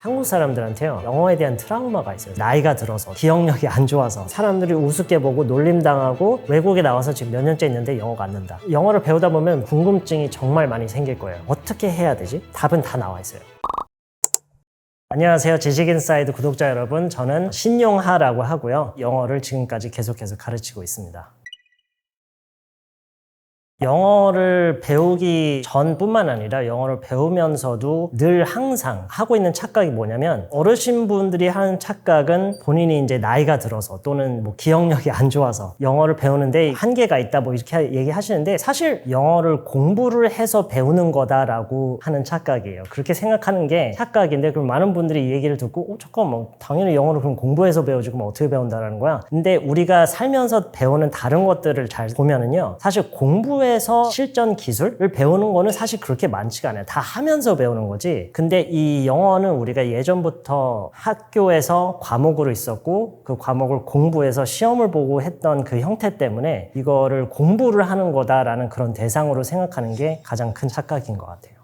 한국 사람들한테요, 영어에 대한 트라우마가 있어요. 나이가 들어서 기억력이 안 좋아서 사람들이 우습게 보고 놀림당하고 외국에 나와서 지금 몇 년째 있는데 영어가 안 는다. 영어를 배우다 보면 궁금증이 정말 많이 생길 거예요. 어떻게 해야 되지? 답은 다 나와 있어요. 안녕하세요. 지식인사이드 구독자 여러분, 저는 신용하라고 하고요. 영어를 지금까지 계속해서 가르치고 있습니다. 영어를 배우기 전뿐만 아니라 영어를 배우면서도 늘 항상 하고 있는 착각이 뭐냐면, 어르신분들이 하는 착각은 본인이 이제 나이가 들어서 또는 뭐 기억력이 안 좋아서 영어를 배우는데 한계가 있다 뭐 이렇게 얘기하시는데, 사실 영어를 공부를 해서 배우는 거다라고 하는 착각이에요. 그렇게 생각하는 게 착각인데, 그럼 많은 분들이 이 얘기를 듣고 잠깐만, 당연히 영어를 그럼 공부해서 배우지 그럼 어떻게 배운다라는 거야? 근데 우리가 살면서 배우는 다른 것들을 잘 보면은요, 사실 공부에서 실전 기술을 배우는 거는 사실 그렇게 많지가 않아요. 다 하면서 배우는 거지. 근데 이 영어는 우리가 예전부터 학교에서 과목으로 있었고, 그 과목을 공부해서 시험을 보고 했던 그 형태 때문에 이거를 공부를 하는 거다라는 그런 대상으로 생각하는 게 가장 큰 착각인 것 같아요.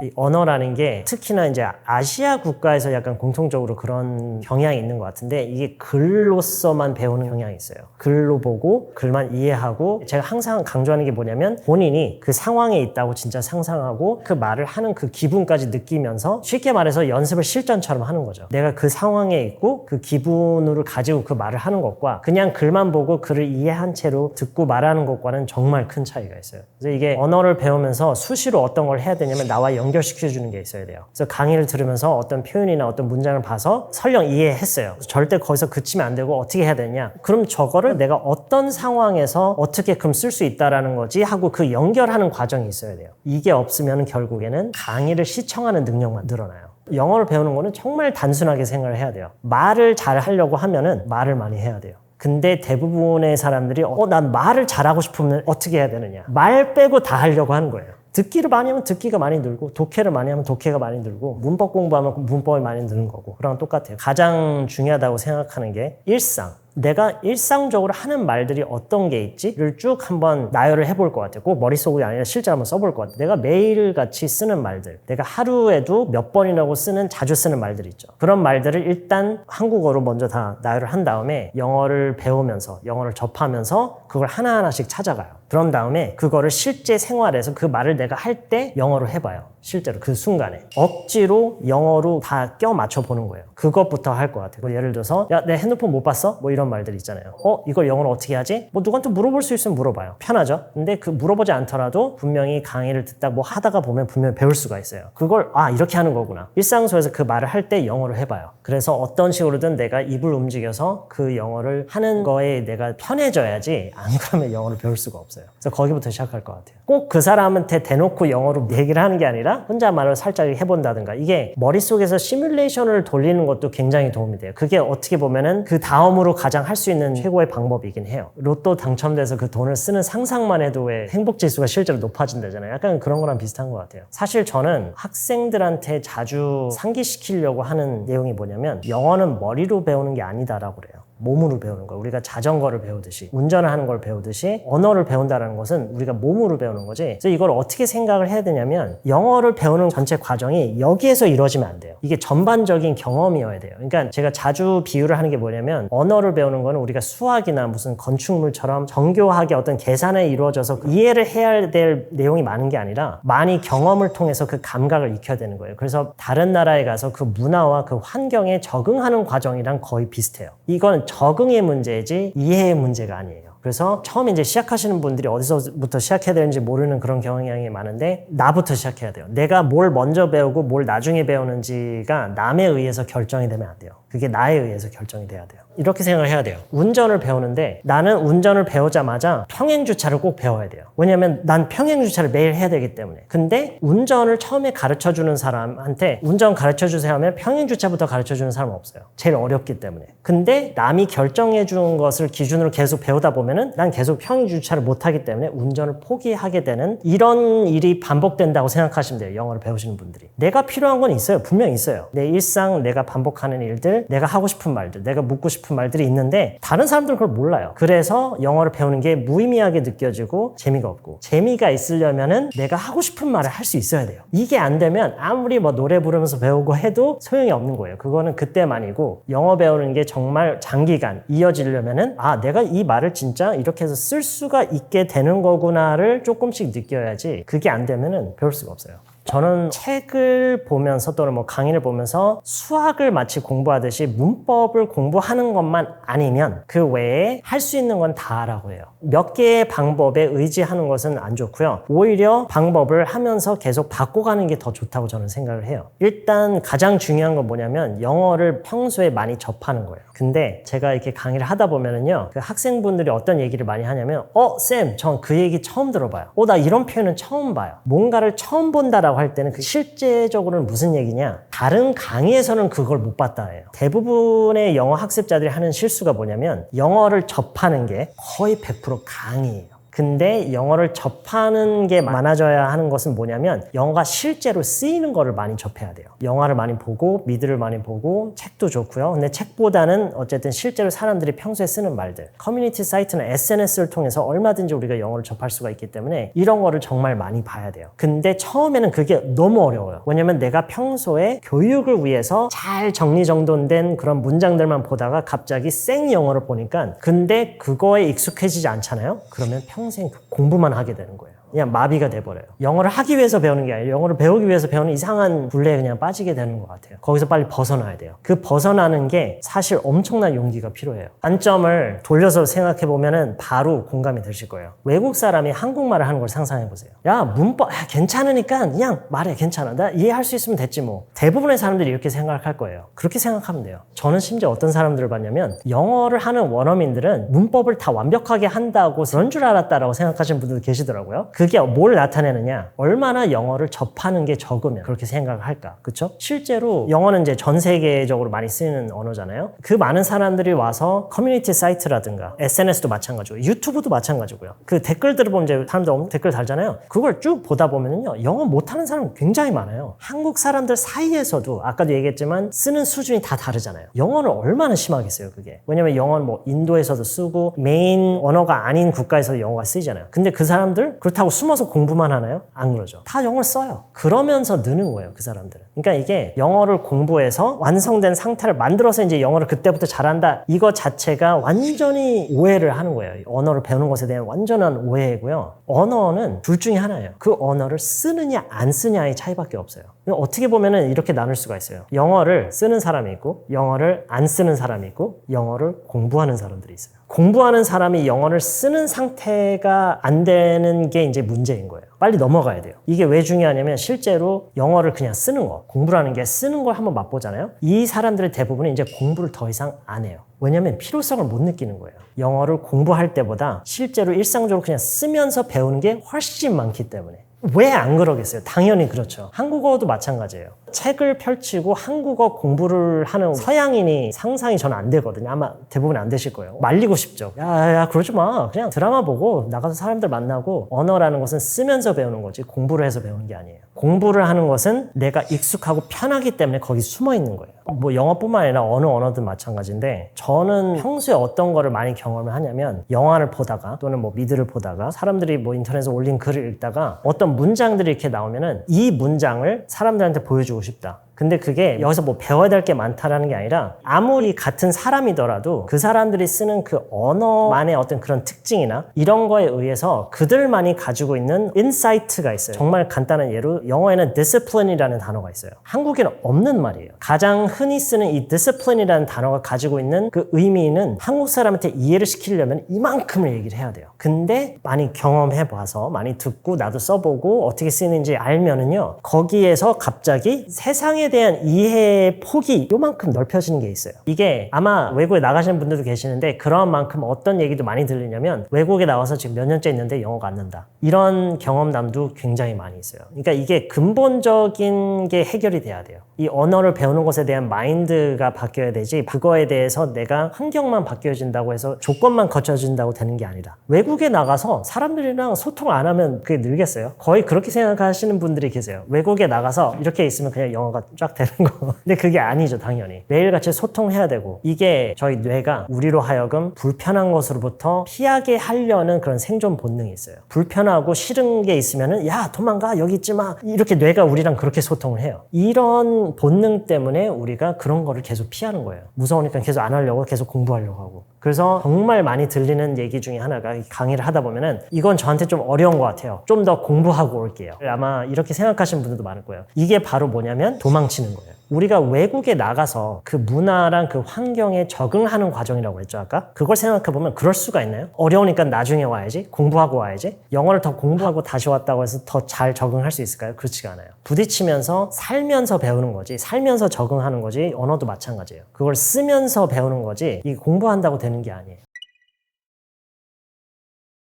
이 언어라는 게 특히나 이제 아시아 국가에서 약간 공통적으로 그런 경향이 있는 것 같은데, 이게 글로서만 배우는 경향이 있어요. 글로 보고 글만 이해하고, 제가 항상 강조하는 게 뭐냐면, 본인이 그 상황에 있다고 진짜 상상하고 그 말을 하는 그 기분까지 느끼면서, 쉽게 말해서 연습을 실전처럼 하는 거죠. 내가 그 상황에 있고 그 기분을 가지고 그 말을 하는 것과 그냥 글만 보고 글을 이해한 채로 듣고 말하는 것과는 정말 큰 차이가 있어요. 그래서 이게 언어를 배우면서 수시로 어떤 걸 해야 되냐면, 나와 연결시켜주는 게 있어야 돼요. 그래서 강의를 들으면서 어떤 표현이나 어떤 문장을 봐서 설령 이해했어요. 절대 거기서 그치면 안 되고 어떻게 해야 되냐? 그럼 저거를 내가 어떤 상황에서 어떻게 그럼 쓸 수 있다라는 거지 하고 그 연결하는 과정이 있어야 돼요. 이게 없으면 결국에는 강의를 시청하는 능력만 늘어나요. 영어를 배우는 거는 정말 단순하게 생각을 해야 돼요. 말을 잘 하려고 하면은 말을 많이 해야 돼요. 근데 대부분의 사람들이 난 말을 잘하고 싶으면 어떻게 해야 되느냐? 말 빼고 다 하려고 하는 거예요. 듣기를 많이 하면 듣기가 많이 늘고, 독해를 많이 하면 독해가 많이 늘고, 문법 공부하면 문법이 많이 느는 거고, 그랑 똑같아요. 가장 중요하다고 생각하는 게 일상. 내가 일상적으로 하는 말들이 어떤 게 있지를 쭉 한번 나열을 해볼 것 같아요. 꼭 머릿속이 아니라 실제로 한번 써볼 것 같아요. 내가 매일같이 쓰는 말들, 내가 하루에도 몇 번이라고 자주 쓰는 말들 있죠. 그런 말들을 일단 한국어로 먼저 다 나열을 한 다음에 영어를 배우면서, 영어를 접하면서 그걸 하나하나씩 찾아가요. 그런 다음에 그거를 실제 생활에서 그 말을 내가 할 때 영어로 해봐요. 실제로 그 순간에 억지로 영어로 다 껴 맞춰 보는 거예요. 그것부터 할 것 같아요. 예를 들어서, 야, 내 핸드폰 못 봤어? 뭐 이런 말들 있잖아요. 이걸 영어로 어떻게 하지? 뭐 누구한테 물어볼 수 있으면 물어봐요. 편하죠. 근데 그 물어보지 않더라도 분명히 강의를 듣다 뭐 하다가 보면 분명히 배울 수가 있어요. 그걸 이렇게 하는 거구나. 일상소에서 그 말을 할 때 영어로 해봐요. 그래서 어떤 식으로든 내가 입을 움직여서 그 영어를 하는 거에 내가 편해져야지, 안 그러면 영어를 배울 수가 없어요. 그래서 거기부터 시작할 것 같아요. 꼭 그 사람한테 대놓고 영어로 얘기를 하는 게 아니라 혼자말을 살짝 해본다든가, 이게 머릿속에서 시뮬레이션을 돌리는 것도 굉장히 도움이 돼요. 그게 어떻게 보면은 그 다음으로 가장 할 수 있는 최고의 방법이긴 해요. 로또 당첨돼서 그 돈을 쓰는 상상만 해도 왜 행복지수가 실제로 높아진다잖아요. 약간 그런 거랑 비슷한 것 같아요. 사실 저는 학생들한테 자주 상기시키려고 하는 내용이 뭐냐면, 영어는 머리로 배우는 게 아니다라고 그래요. 몸으로 배우는 거예요. 우리가 자전거를 배우듯이, 운전을 하는 걸 배우듯이 언어를 배운다는 것은 우리가 몸으로 배우는 거지. 그래서 이걸 어떻게 생각을 해야 되냐면, 영어를 배우는 전체 과정이 여기에서 이루어지면 안 돼요. 이게 전반적인 경험이어야 돼요. 그러니까 제가 자주 비유를 하는 게 뭐냐면, 언어를 배우는 거는 우리가 수학이나 무슨 건축물처럼 정교하게 어떤 계산에 이루어져서 이해를 해야 될 내용이 많은 게 아니라, 많이 경험을 통해서 그 감각을 익혀야 되는 거예요. 그래서 다른 나라에 가서 그 문화와 그 환경에 적응하는 과정이랑 거의 비슷해요. 이건 적응의 문제지 이해의 문제가 아니에요. 그래서 처음에 이제 시작하시는 분들이 어디서부터 시작해야 되는지 모르는 그런 경향이 많은데, 나부터 시작해야 돼요. 내가 뭘 먼저 배우고 뭘 나중에 배우는지가 남에 의해서 결정이 되면 안 돼요. 그게 나에 의해서 결정이 돼야 돼요. 이렇게 생각을 해야 돼요. 운전을 배우는데, 나는 운전을 배우자마자 평행주차를 꼭 배워야 돼요. 왜냐면 난 평행주차를 매일 해야 되기 때문에. 근데 운전을 처음에 가르쳐주는 사람한테 운전 가르쳐주세요 하면 평행주차부터 가르쳐주는 사람은 없어요. 제일 어렵기 때문에. 근데 남이 결정해준 것을 기준으로 계속 배우다 보면은 난 계속 평행주차를 못하기 때문에 운전을 포기하게 되는, 이런 일이 반복된다고 생각하시면 돼요. 영어를 배우시는 분들이. 내가 필요한 건 있어요. 분명히 있어요. 내 일상, 내가 반복하는 일들, 내가 하고 싶은 말들, 내가 묻고 싶은 싶은 말들이 있는데 다른 사람들은 그걸 몰라요. 그래서 영어를 배우는 게 무의미하게 느껴지고 재미가 없고, 재미가 있으려면은 내가 하고 싶은 말을 할 수 있어야 돼요. 이게 안 되면 아무리 뭐 노래 부르면서 배우고 해도 소용이 없는 거예요. 그거는 그때만이고, 영어 배우는 게 정말 장기간 이어지려면은 내가 이 말을 진짜 이렇게 해서 쓸 수가 있게 되는 거구나를 조금씩 느껴야지, 그게 안 되면은 배울 수가 없어요. 저는 책을 보면서 또는 뭐 강의를 보면서 수학을 마치 공부하듯이 문법을 공부하는 것만 아니면 그 외에 할 수 있는 건 다라고 해요. 몇 개의 방법에 의지하는 것은 안 좋고요. 오히려 방법을 하면서 계속 바꿔가는 게 더 좋다고 저는 생각을 해요. 일단 가장 중요한 건 뭐냐면 영어를 평소에 많이 접하는 거예요. 근데 제가 이렇게 강의를 하다 보면은요, 그 학생분들이 어떤 얘기를 많이 하냐면 쌤, 전 그 얘기 처음 들어봐요. 나 이런 표현은 처음 봐요. 뭔가를 처음 본다라고 할 때는 그 실제적으로는 무슨 얘기냐, 다른 강의에서는 그걸 못 봤다예요. 대부분의 영어 학습자들이 하는 실수가 뭐냐면 영어를 접하는 게 거의 100% 강의예요. 근데 영어를 접하는 게 많아져야 하는 것은 뭐냐면 영어가 실제로 쓰이는 거를 많이 접해야 돼요. 영화를 많이 보고 미드를 많이 보고 책도 좋고요. 근데 책보다는 어쨌든 실제로 사람들이 평소에 쓰는 말들, 커뮤니티 사이트나 SNS를 통해서 얼마든지 우리가 영어를 접할 수가 있기 때문에 이런 거를 정말 많이 봐야 돼요. 근데 처음에는 그게 너무 어려워요. 왜냐면 내가 평소에 교육을 위해서 잘 정리정돈된 그런 문장들만 보다가 갑자기 생 영어를 보니까, 근데 그거에 익숙해지지 않잖아요. 그러면 평생 공부만 하게 되는 거예요. 그냥 마비가 돼버려요. 영어를 하기 위해서 배우는 게 아니라 영어를 배우기 위해서 배우는 이상한 굴레에 그냥 빠지게 되는 것 같아요. 거기서 빨리 벗어나야 돼요. 그 벗어나는 게 사실 엄청난 용기가 필요해요. 관점을 돌려서 생각해보면 바로 공감이 되실 거예요. 외국 사람이 한국말을 하는 걸 상상해보세요. 야, 문법 괜찮으니까 그냥 말해. 괜찮아. 나 이해할 수 있으면 됐지 뭐. 대부분의 사람들이 이렇게 생각할 거예요. 그렇게 생각하면 돼요. 저는 심지어 어떤 사람들을 봤냐면 영어를 하는 원어민들은 문법을 다 완벽하게 한다고 그런 줄 알았다라고 생각하시는 분들도 계시더라고요. 그게 뭘 나타내느냐, 얼마나 영어를 접하는 게 적으면 그렇게 생각을 할까. 그쵸? 실제로 영어는 이제 전 세계적으로 많이 쓰이는 언어잖아요. 그 많은 사람들이 와서 커뮤니티 사이트라든가 SNS도 마찬가지고 유튜브도 마찬가지고요. 그 댓글들을 보면 이제 사람들 댓글 달잖아요. 그걸 쭉 보다 보면요, 영어 못하는 사람 굉장히 많아요. 한국 사람들 사이에서도 아까도 얘기했지만 쓰는 수준이 다 다르잖아요. 영어를 얼마나 심하게 써요, 그게. 왜냐면 영어는 뭐 인도에서도 쓰고 메인 언어가 아닌 국가에서도 영어가 쓰이잖아요. 근데 그 사람들 그렇다고 숨어서 공부만 하나요? 안 그러죠. 다 영어를 써요. 그러면서 느는 거예요, 그 사람들은. 그러니까 이게 영어를 공부해서 완성된 상태를 만들어서 이제 영어를 그때부터 잘한다, 이거 자체가 완전히 오해를 하는 거예요. 언어를 배우는 것에 대한 완전한 오해이고요. 언어는 둘 중에 하나예요. 그 언어를 쓰느냐 안 쓰냐의 차이밖에 없어요. 어떻게 보면은 이렇게 나눌 수가 있어요. 영어를 쓰는 사람이 있고 영어를 안 쓰는 사람이 있고 영어를 공부하는 사람들이 있어요. 공부하는 사람이 영어를 쓰는 상태가 안 되는 게 이제 문제인 거예요. 빨리 넘어가야 돼요. 이게 왜 중요하냐면 실제로 영어를 그냥 쓰는 거, 공부라는 게 쓰는 걸 한번 맛보잖아요. 이 사람들의 대부분은 이제 공부를 더 이상 안 해요. 왜냐면 필요성을 못 느끼는 거예요. 영어를 공부할 때보다 실제로 일상적으로 그냥 쓰면서 배우는 게 훨씬 많기 때문에. 왜 안 그러겠어요? 당연히 그렇죠. 한국어도 마찬가지예요. 책을 펼치고 한국어 공부를 하는 서양인이 상상이 저는 안 되거든요. 아마 대부분 안 되실 거예요. 말리고 싶죠. 야, 그러지 마. 그냥 드라마 보고 나가서 사람들 만나고. 언어라는 것은 쓰면서 배우는 거지 공부를 해서 배우는 게 아니에요. 공부를 하는 것은 내가 익숙하고 편하기 때문에 거기 숨어 있는 거예요. 뭐 영어뿐만 아니라 어느 언어든 마찬가지인데, 저는 평소에 어떤 거를 많이 경험을 하냐면 영화를 보다가 또는 뭐 미드를 보다가 사람들이 뭐 인터넷에 올린 글을 읽다가 어떤 문장들이 이렇게 나오면은 이 문장을 사람들한테 보여주고 싶다. 근데 그게 여기서 뭐 배워야 될 게 많다라는 게 아니라 아무리 같은 사람이더라도 그 사람들이 쓰는 그 언어만의 어떤 그런 특징이나 이런 거에 의해서 그들만이 가지고 있는 인사이트가 있어요. 정말 간단한 예로 영어에는 discipline이라는 단어가 있어요. 한국에는 없는 말이에요. 가장 흔히 쓰는 이 discipline이라는 단어가 가지고 있는 그 의미는 한국 사람한테 이해를 시키려면 이만큼을 얘기를 해야 돼요. 근데 많이 경험해봐서 많이 듣고 나도 써보고 어떻게 쓰는지 알면은요, 거기에서 갑자기 세상에 대한 이해의 폭이 요만큼 넓혀지는 게 있어요. 이게 아마 외국에 나가시는 분들도 계시는데 그런 만큼 어떤 얘기도 많이 들리냐면 외국에 나와서 지금 몇 년째 있는데 영어가 안 는다. 이런 경험담도 굉장히 많이 있어요. 그러니까 이게 근본적인 게 해결이 돼야 돼요. 이 언어를 배우는 것에 대한 마인드가 바뀌어야 되지, 그거에 대해서 내가 환경만 바뀌어진다고 해서 조건만 거쳐진다고 되는 게 아니라, 외국에 나가서 사람들이랑 소통 안 하면 그게 늘겠어요? 거의 그렇게 생각하시는 분들이 계세요. 외국에 나가서 이렇게 있으면 그냥 영어가 쫙 되는 거. 근데 그게 아니죠, 당연히. 매일같이 소통해야 되고, 이게 저희 뇌가 우리로 하여금 불편한 것으로부터 피하게 하려는 그런 생존 본능이 있어요. 불편하고 싫은 게 있으면은 야 도망가, 여기 있지 마, 이렇게 뇌가 우리랑 그렇게 소통을 해요. 이런 본능 때문에 우리가 그런 거를 계속 피하는 거예요. 무서우니까 계속 안 하려고, 계속 공부하려고 하고. 그래서 정말 많이 들리는 얘기 중에 하나가, 강의를 하다 보면은 이건 저한테 좀 어려운 것 같아요, 좀 더 공부하고 올게요. 아마 이렇게 생각하시는 분들도 많을 거예요. 이게 바로 뭐냐면 도망치는 거예요. 우리가 외국에 나가서 그 문화랑 그 환경에 적응하는 과정이라고 했죠, 아까? 그걸 생각해보면 그럴 수가 있나요? 어려우니까 나중에 와야지, 공부하고 와야지, 영어를 더 공부하고 다시 왔다고 해서 더 잘 적응할 수 있을까요? 그렇지가 않아요. 부딪히면서 살면서 배우는 거지, 살면서 적응하는 거지. 언어도 마찬가지예요. 그걸 쓰면서 배우는 거지, 이게 공부한다고 되는 게 아니에요.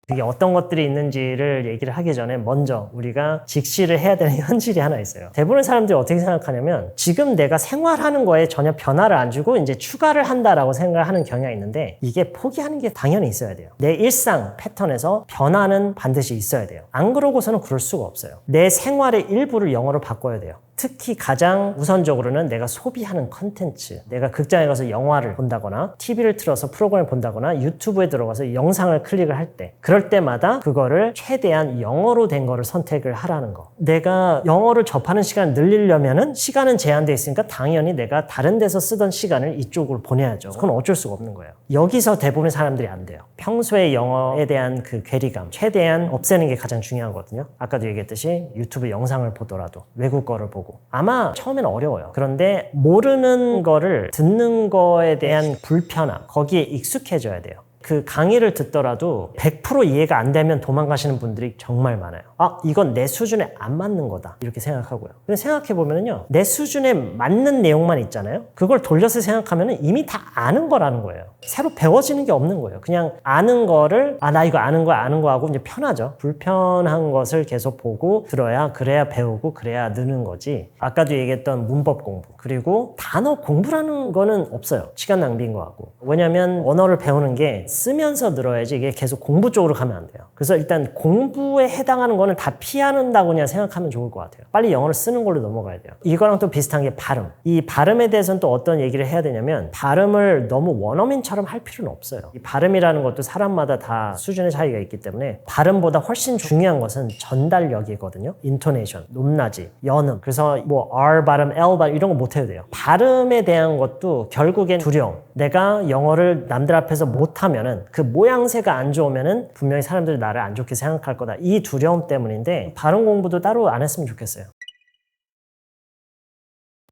그게 어떤 것들이 있는지를 얘기를 하기 전에 먼저 우리가 직시를 해야 되는 현실이 하나 있어요. 대부분의 사람들이 어떻게 생각하냐면, 지금 내가 생활하는 거에 전혀 변화를 안 주고 이제 추가를 한다라고 생각하는 경향이 있는데, 이게 포기하는 게 당연히 있어야 돼요. 내 일상 패턴에서 변화는 반드시 있어야 돼요. 안 그러고서는 그럴 수가 없어요. 내 생활의 일부를 영어로 바꿔야 돼요. 특히 가장 우선적으로는 내가 소비하는 컨텐츠, 내가 극장에 가서 영화를 본다거나 TV를 틀어서 프로그램을 본다거나 유튜브에 들어가서 영상을 클릭을 할 때, 그럴 때마다 그거를 최대한 영어로 된 거를 선택을 하라는 거. 내가 영어를 접하는 시간을 늘리려면은 시간은 제한되어 있으니까 당연히 내가 다른 데서 쓰던 시간을 이쪽으로 보내야죠. 그건 어쩔 수가 없는 거예요. 여기서 대부분의 사람들이 안 돼요. 평소에 영어에 대한 그 괴리감 최대한 없애는 게 가장 중요하거든요. 아까도 얘기했듯이 유튜브 영상을 보더라도 외국 거를 보고, 아마 처음에는 어려워요. 그런데 모르는 거를 듣는 거에 대한 불편함, 거기에 익숙해져야 돼요. 그 강의를 듣더라도 100% 이해가 안 되면 도망가시는 분들이 정말 많아요. 아, 이건 내 수준에 안 맞는 거다, 이렇게 생각하고요. 근데 생각해보면요, 내 수준에 맞는 내용만 있잖아요. 그걸 돌려서 생각하면 이미 다 아는 거라는 거예요. 새로 배워지는 게 없는 거예요. 그냥 아는 거를, 나 이거 아는 거야, 아는 거 하고 이제 편하죠. 불편한 것을 계속 보고 들어야, 그래야 배우고, 그래야 느는 거지. 아까도 얘기했던 문법 공부, 그리고 단어 공부라는 거는 없어요. 시간 낭비인 것 같고. 왜냐면 언어를 배우는 게 쓰면서 늘어야지, 이게 계속 공부 쪽으로 가면 안 돼요. 그래서 일단 공부에 해당하는 거는 다 피한다고 그냥 생각하면 좋을 것 같아요. 빨리 영어를 쓰는 걸로 넘어가야 돼요. 이거랑 또 비슷한 게 발음. 이 발음에 대해서는 또 어떤 얘기를 해야 되냐면, 발음을 너무 원어민처럼 할 필요는 없어요. 이 발음이라는 것도 사람마다 다 수준의 차이가 있기 때문에, 발음보다 훨씬 중요한 것은 전달력이거든요. 인토네이션, 높낮이, 연음. 그래서 뭐 R 발음, L 발음 이런 거 못 해도 돼요. 발음에 대한 것도 결국엔 두려움. 내가 영어를 남들 앞에서 못하면은, 그 모양새가 안 좋으면은 분명히 사람들이 나를 안 좋게 생각할 거다, 이 두려움 때문인데, 발음 공부도 따로 안 했으면 좋겠어요.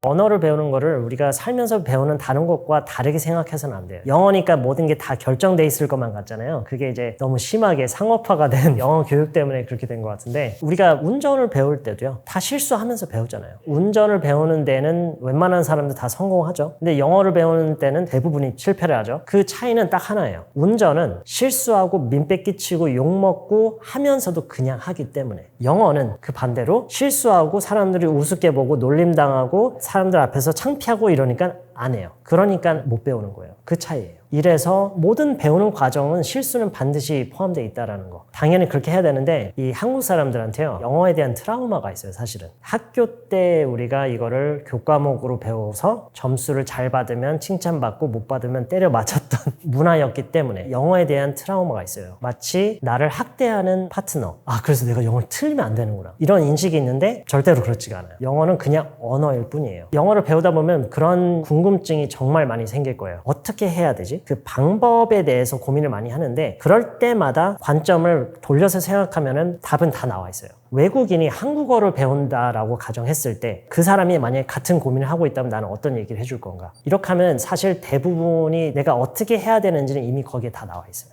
언어를 배우는 거를 우리가 살면서 배우는 다른 것과 다르게 생각해서는 안 돼요. 영어니까 모든 게 다 결정돼 있을 것만 같잖아요. 그게 이제 너무 심하게 상업화가 된 영어 교육 때문에 그렇게 된 것 같은데, 우리가 운전을 배울 때도요, 다 실수하면서 배우잖아요. 운전을 배우는 데는 웬만한 사람들 다 성공하죠. 근데 영어를 배우는 때는 대부분이 실패를 하죠. 그 차이는 딱 하나예요. 운전은 실수하고 민폐 끼치고 욕먹고 하면서도 그냥 하기 때문에, 영어는 그 반대로 실수하고 사람들이 우습게 보고 놀림당하고 사람들 앞에서 창피하고 이러니까 안 해요. 그러니까 못 배우는 거예요. 그 차이예요. 이래서 모든 배우는 과정은 실수는 반드시 포함되어 있다는 거. 당연히 그렇게 해야 되는데, 이 한국 사람들한테요, 영어에 대한 트라우마가 있어요, 사실은. 학교 때 우리가 이거를 교과목으로 배워서 점수를 잘 받으면 칭찬받고 못 받으면 때려 맞았던 문화였기 때문에 영어에 대한 트라우마가 있어요. 마치 나를 학대하는 파트너. 아, 그래서 내가 영어를 틀리면 안 되는구나, 이런 인식이 있는데 절대로 그렇지가 않아요. 영어는 그냥 언어일 뿐이에요. 영어를 배우다 보면 그런 궁금증이 정말 많이 생길 거예요. 어떻게 해야 되지? 그 방법에 대해서 고민을 많이 하는데, 그럴 때마다 관점을 돌려서 생각하면은 답은 다 나와 있어요. 외국인이 한국어를 배운다라고 가정했을 때, 그 사람이 만약에 같은 고민을 하고 있다면 나는 어떤 얘기를 해줄 건가? 이렇게 하면 사실 대부분이 내가 어떻게 해야 되는지는 이미 거기에 다 나와 있어요.